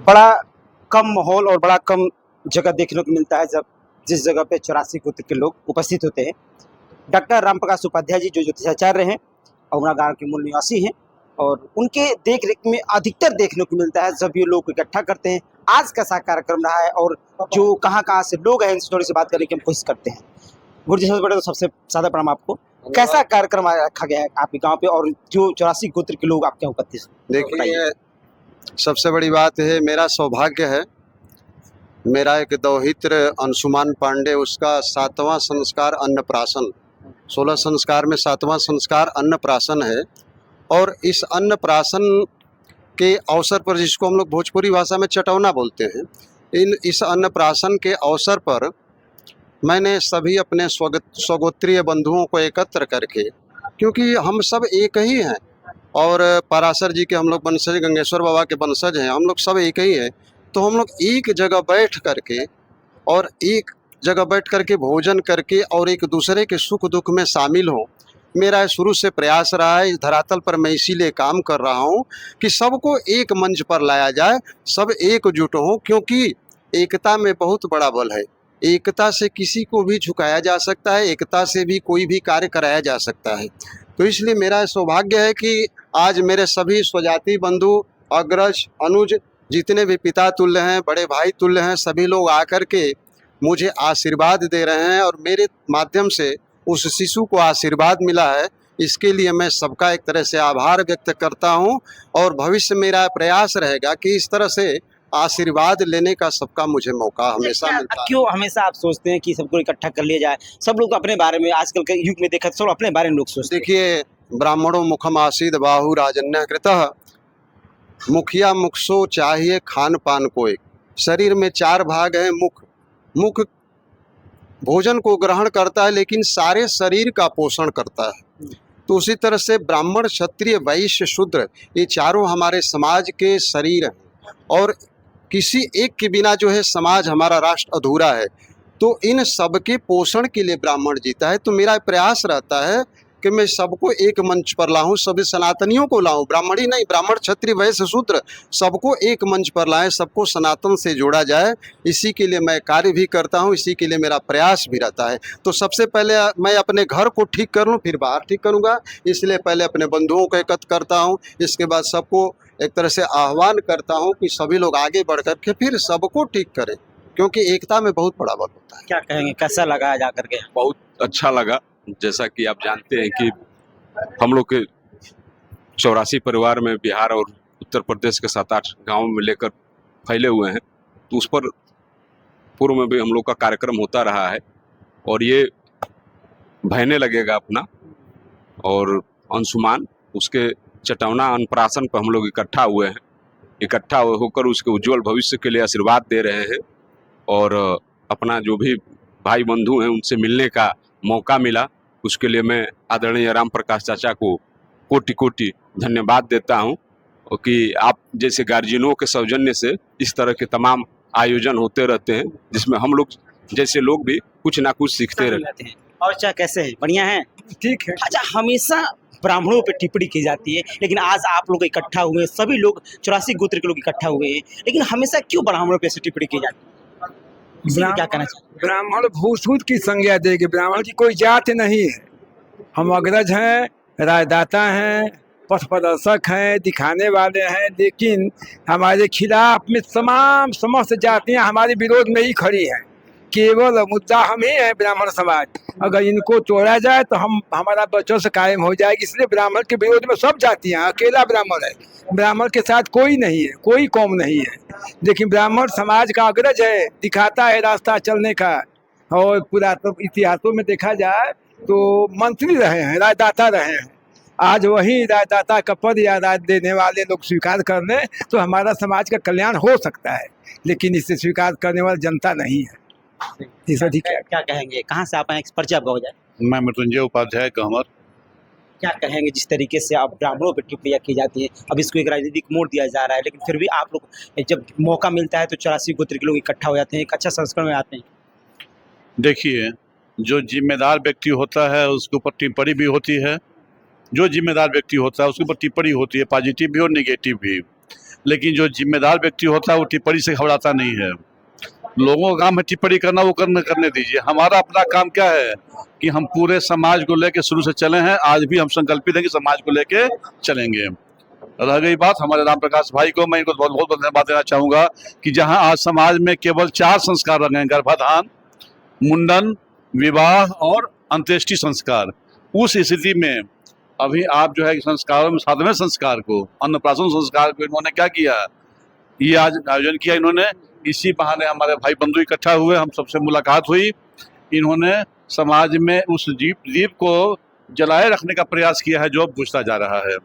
बड़ा कम माहौल और बड़ा कम जगह देखने को मिलता है जब जिस जगह पे 84 गोत्र के लोग उपस्थित होते हैं। डॉक्टर राम प्रकाश उपाध्याय जी जो ज्योतिषाचार्य हैं, अमरा गांव के मूल निवासी हैं और उनके देख रेख में अधिकतर देखने को मिलता है जब ये लोग इकट्ठा करते हैं। आज कैसा कार्यक्रम रहा है और जो कहाँ से लोग हैं इनसे थोड़ी सी बात करने की हम कोशिश करते हैं। गुरु जी सबसे बड़े तो सबसे ज्यादा प्रणाम आपको। कैसा कार्यक्रम रखा गया है आपके गाँव पे और जो 84 गोत्र के लोग आपके यहाँ उपस्थित हैं? देखिए, सबसे बड़ी बात है, मेरा सौभाग्य है, मेरा एक दौहित्र अंशुमान पांडे, उसका 7वां संस्कार अन्नप्राशन, 16 संस्कार में 7वां संस्कार अन्नप्राशन है। और इस अन्नप्राशन के अवसर पर, जिसको हम लोग भोजपुरी भाषा में चटौना बोलते हैं, इस अन्नप्राशन के अवसर पर मैंने सभी अपने स्वगोत्रीय बंधुओं को एकत्र करके, क्योंकि हम सब एक ही हैं और पराशर जी के हम लोग वंशज, गंगेश्वर बाबा के वंशज हैं, हम लोग सब एक ही हैं, तो हम लोग एक जगह बैठ करके भोजन करके और एक दूसरे के सुख दुख में शामिल हों। मेरा शुरू से प्रयास रहा है, इस धरातल पर मैं इसीलिए काम कर रहा हूँ कि सबको एक मंच पर लाया जाए, सब एकजुट हों, क्योंकि एकता में बहुत बड़ा बल है। एकता से किसी को भी झुकाया जा सकता है, एकता से भी कोई भी कार्य कराया जा सकता है। तो इसलिए मेरा सौभाग्य है कि आज मेरे सभी स्वजाति बंधु, अग्रज, अनुज, जितने भी पिता तुल्य हैं, बड़े भाई तुल्य हैं, सभी लोग आकर के मुझे आशीर्वाद दे रहे हैं और मेरे माध्यम से उस शिशु को आशीर्वाद मिला है। इसके लिए मैं सबका एक तरह से आभार व्यक्त करता हूं और भविष्य मेरा प्रयास रहेगा कि इस तरह से आशीर्वाद लेने का सबका मुझे मौका हमेशा मिलता है। क्यों हमेशा आप सोचते हैं कि सबको इकट्ठा कर लिया जाए? सब लोग अपने बारे में आजकल के युग में देखा सब अपने बारे में लोग सोचते हैं। देखिए, ब्राह्मणों मुखम आसीद बाहु राजन्य कृतः, मुखिया मुखसो चाहिए खान पान को। एक शरीर में 4 भाग हैं। मुख भोजन को ग्रहण करता है लेकिन सारे शरीर का पोषण करता है। तो उसी तरह से ब्राह्मण, क्षत्रिय, वैश्य, शूद्र, ये चारों हमारे समाज के शरीर हैं और किसी एक के बिना जो है समाज, हमारा राष्ट्र अधूरा है। तो इन सब के पोषण के लिए ब्राह्मण जीता है। तो मेरा प्रयास रहता है कि मैं सबको एक मंच पर लाऊं, सभी सनातनियों को लाऊं, ब्राह्मण ही नहीं, ब्राह्मण, क्षत्रिय, वैश्य, शूद्र, सबको एक मंच पर लाएं, सबको सनातन से जोड़ा जाए। इसी के लिए मैं कार्य भी करता हूं, इसी के लिए मेरा प्रयास भी रहता है। तो सबसे पहले मैं अपने घर को ठीक कर लूं, फिर बाहर ठीक करूंगा। इसलिए पहले अपने बंधुओं को एकत्र करता हूं, इसके बाद सबको एक तरह से आह्वान करता हूं कि सभी लोग आगे बढ़ कर के फिर सबको ठीक करें, क्योंकि एकता में बहुत बड़ा बल होता है। क्या कहेंगे, कैसा लगा जा करके? बहुत अच्छा लगा। जैसा कि आप जानते हैं कि हम लोग के 84 परिवार में बिहार और उत्तर प्रदेश के 7-8 गाँव में लेकर फैले हुए हैं, तो उस पर पूर्व में भी हम लोग का कार्यक्रम होता रहा है और ये बहने लगेगा अपना। और अंशुमान, उसके चटौना अन्नप्राशन पर हम लोग इकट्ठा हुए हैं, इकट्ठा होकर उसके उज्जवल भविष्य के लिए आशीर्वाद दे रहे हैं और अपना जो भी भाई बंधु हैं उनसे मिलने का मौका मिला, उसके लिए मैं आदरणीय राम प्रकाश चाचा को कोटि कोटि धन्यवाद देता हूं कि आप जैसे गार्जियनों के सौजन्य से इस तरह के तमाम आयोजन होते रहते हैं, जिसमें हम लोग जैसे लोग भी कुछ ना कुछ सीखते रहते हैं। और अच्छा, कैसे है? बढ़िया है? ठीक है। अच्छा, हमेशा ब्राह्मणों पे टिप्पणी की जाती है, लेकिन आज आप लोग इकट्ठा हुए, सभी लोग 84 गोत्र के लोग इकट्ठा हुए हैं, लेकिन हमेशा क्यों ब्राह्मणों पे ऐसी टिप्पणी की जाती है? क्या कहना चाहिए? ब्राह्मण भूसुत की संज्ञा देगी, ब्राह्मण की कोई जात नहीं है। हम अग्रज हैं, राजदाता हैं, पथ प्रदर्शक हैं, दिखाने वाले हैं, लेकिन हमारे खिलाफ में तमाम समस्त जातियां हमारे विरोध में ही खड़ी हैं। केवल मुद्दा हम ही हैं, ब्राह्मण समाज। अगर इनको तोड़ा जाए तो हमारा वर्चस्व कायम हो जाएगी। इसलिए ब्राह्मण के विरोध में सब जातियां, अकेला ब्राह्मण है, ब्राह्मण के साथ कोई नहीं है, कोई कौम नहीं है। लेकिन ब्राह्मण समाज का अग्रज है, दिखाता है रास्ता चलने का। और पुरातन इतिहासों में देखा जाए तो मंत्री रहे हैं, राजदाता रहे हैं। आज वही राजदाता का पद या राज देने वाले लोग स्वीकार कर लें तो हमारा समाज का कल्याण हो सकता है, लेकिन इसे स्वीकार करने वाली जनता नहीं है। क्या कहेंगे, कहाँ से आप आए, परिचय आपका हो जाए? मैं मृत्युंजय उपाध्याय कहमर। क्या कहेंगे जिस तरीके से आप ब्राह्मणों पर टिप्पणियां की जाती है, अब इसको एक राजनीतिक मोड़ दिया जा रहा है, लेकिन फिर भी आप लोग जब मौका मिलता है तो 84 गोत्र के लोग इकट्ठा हो जाते हैं, एक अच्छा संस्करण में आते हैं? देखिए, जो जिम्मेदार व्यक्ति होता है उसके ऊपर टिप्पणी भी होती है, जो जिम्मेदार व्यक्ति होता है उसके ऊपर टिप्पणी होती है, पॉजिटिव भी और नेगेटिव भी। लेकिन जो जिम्मेदार व्यक्ति होता है वो टिप्पणी से घबराता नहीं है। लोगों का काम है टिप्पणी करना, वो करने दीजिए। हमारा अपना काम क्या है कि हम पूरे समाज को लेकर शुरू से चले हैं, आज भी हम संकल्पित हैं कि समाज को लेके चलेंगे। रह गई बात हमारे राम प्रकाश भाई को, मैं इनको बहुत बहुत धन्यवाद देना चाहूँगा कि जहाँ आज समाज में केवल 4 संस्कार रह गए हैं, गर्भाधान, मुंडन, विवाह और अंत्येष्टि संस्कार, उस स्थिति में अभी आप जो है संस्कारों में 7वें संस्कार को, अन्नप्राशन संस्कार को इन्होंने क्या किया, ये आज आयोजन किया इन्होंने। इसी बहाने हमारे भाई बंधु इकट्ठा हुए, हम सबसे मुलाकात हुई। इन्होंने समाज में उस दीप को जलाए रखने का प्रयास किया है जो अब बुझता जा रहा है।